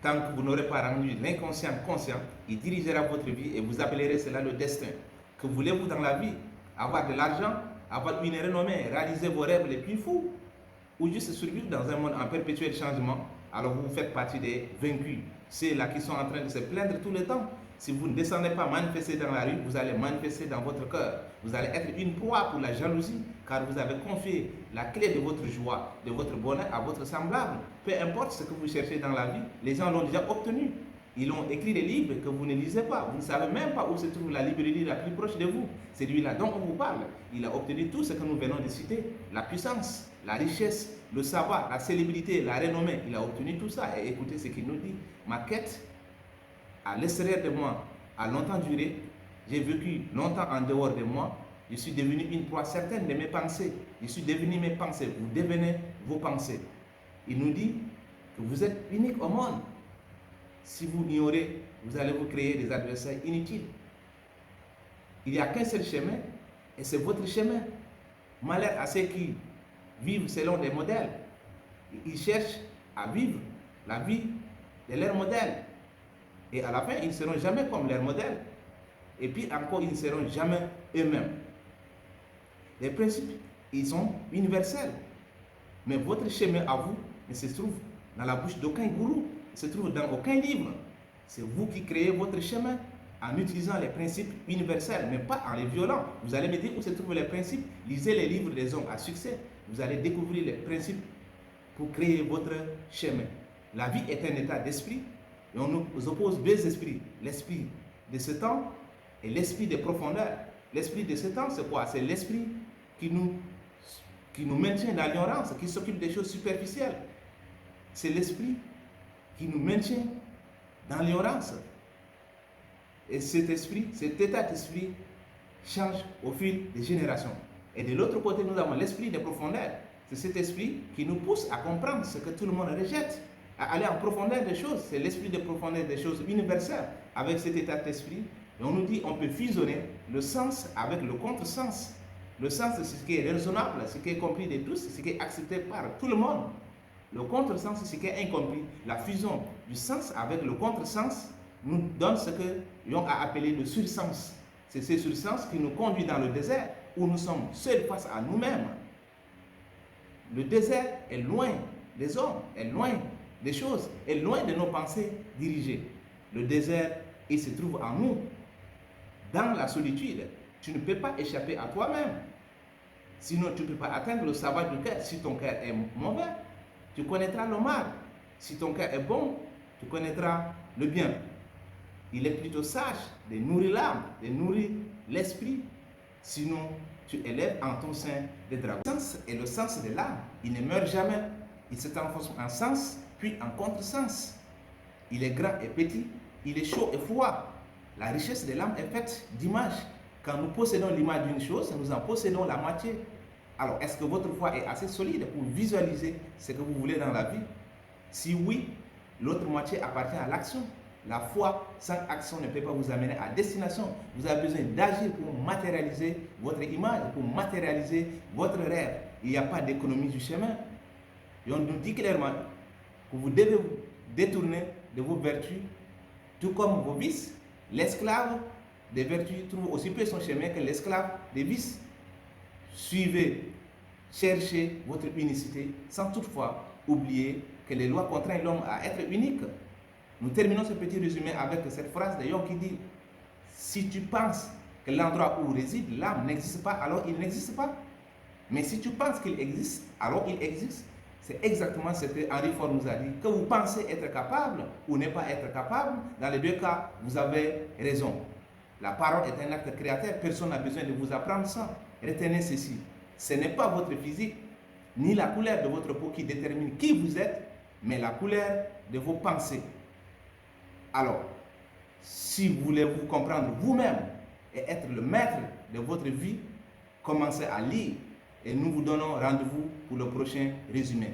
Tant que vous n'aurez pas rendu l'inconscient conscient, il dirigera votre vie et vous appellerez cela le destin. Que voulez-vous dans la vie? Avoir de l'argent, avoir une renommée, réaliser vos rêves les plus fous, ou juste survivre dans un monde en perpétuel changement? Alors vous faites partie des vaincus, ceux-là qui sont en train de se plaindre tout le temps. Si vous ne descendez pas manifester dans la rue, vous allez manifester dans votre cœur. Vous allez être une proie pour la jalousie, car vous avez confié la clé de votre joie, de votre bonheur à votre semblable. Peu importe ce que vous cherchez dans la vie, les gens l'ont déjà obtenu. Ils ont écrit des livres que vous ne lisez pas. Vous ne savez même pas où se trouve la librairie la plus proche de vous. C'est lui-là dont on vous parle. Il a obtenu tout ce que nous venons de citer. La puissance, la richesse, le savoir, la célébrité, la renommée. Il a obtenu tout ça. Et écoutez ce qu'il nous dit. Ma quête à l'extérieur de moi a longtemps duré. J'ai vécu longtemps en dehors de moi. Je suis devenu une proie certaine de mes pensées. Je suis devenu mes pensées. Vous devenez vos pensées. Il nous dit que vous êtes unique au monde. Si vous ignorez, vous allez vous créer des adversaires inutiles. Il n'y a qu'un seul chemin, et c'est votre chemin. Malheur à ceux qui vivent selon des modèles. Ils cherchent à vivre la vie de leur modèle. Et à la fin, ils ne seront jamais comme leur modèle. Et puis encore, ils ne seront jamais eux-mêmes. Les principes, ils sont universels. Mais votre chemin à vous ne se trouve dans la bouche d'aucun gourou, ne se trouve dans aucun livre. C'est vous qui créez votre chemin en utilisant les principes universels, mais pas en les violant. Vous allez me dire où se trouvent les principes. Lisez les livres des hommes à succès. Vous allez découvrir les principes pour créer votre chemin. La vie est un état d'esprit et on nous oppose deux esprits. L'esprit de ce temps et l'esprit de profondeur. L'esprit de ce temps, c'est quoi? C'est l'esprit qui nous maintient dans l'ignorance, qui s'occupe des choses superficielles. C'est l'esprit qui nous maintient dans l'ignorance. Et cet esprit, cet état d'esprit change au fil des générations. Et de l'autre côté, nous avons l'esprit de profondeur. C'est cet esprit qui nous pousse à comprendre ce que tout le monde rejette, à aller en profondeur des choses. C'est l'esprit de profondeur des choses universelles. Avec cet état d'esprit, on nous dit on peut fusionner le sens avec le contresens. Le sens, c'est ce qui est raisonnable, ce qui est compris de tous, ce qui est accepté par tout le monde. Le contresens, c'est ce qui est incompris. La fusion du sens avec le contresens nous donne ce que Jung a appelé le sursens. C'est ce sursens qui nous conduit dans le désert où nous sommes seuls face à nous-mêmes. Le désert est loin des hommes, est loin des choses, est loin de nos pensées dirigées. Le désert, il se trouve en nous, dans la solitude. Tu ne peux pas échapper à toi-même. Sinon, tu ne peux pas atteindre le savoir du cœur. Si ton cœur est mauvais, tu connaîtras le mal. Si ton cœur est bon, tu connaîtras le bien. Il est plutôt sage de nourrir l'âme, de nourrir l'esprit. Sinon, tu élèves en ton sein des dragons. Le sens est le sens de l'âme. Il ne meurt jamais. Il se transforme en sens, puis en contresens. Il est grand et petit. Il est chaud et froid. La richesse de l'âme est faite d'images. Quand nous possédons l'image d'une chose, nous en possédons la moitié. Alors, est-ce que votre foi est assez solide pour visualiser ce que vous voulez dans la vie? Si oui, l'autre moitié appartient à l'action. La foi sans action ne peut pas vous amener à destination. Vous avez besoin d'agir pour matérialiser votre image, pour matérialiser votre rêve. Il n'y a pas d'économie du chemin. Et on nous dit clairement que vous devez vous détourner de vos vertus, tout comme vos vices. L'esclave des vertus trouve aussi peu son chemin que l'esclave des vices. Suivez, cherchez votre unicité sans toutefois oublier que les lois contraignent l'homme à être unique. Nous terminons ce petit résumé avec cette phrase de Jung qui dit: si tu penses que l'endroit où réside l'âme n'existe pas, alors il n'existe pas. Mais si tu penses qu'il existe, alors il existe. C'est exactement ce que Henry Ford nous a dit. Que vous pensez être capable ou ne pas être capable, dans les deux cas, vous avez raison. La parole est un acte créateur, personne n'a besoin de vous apprendre ça. Retenez ceci, ce n'est pas votre physique, ni la couleur de votre peau qui détermine qui vous êtes, mais la couleur de vos pensées. Alors, si vous voulez vous comprendre vous-même et être le maître de votre vie, commencez à lire et nous vous donnons rendez-vous pour le prochain résumé.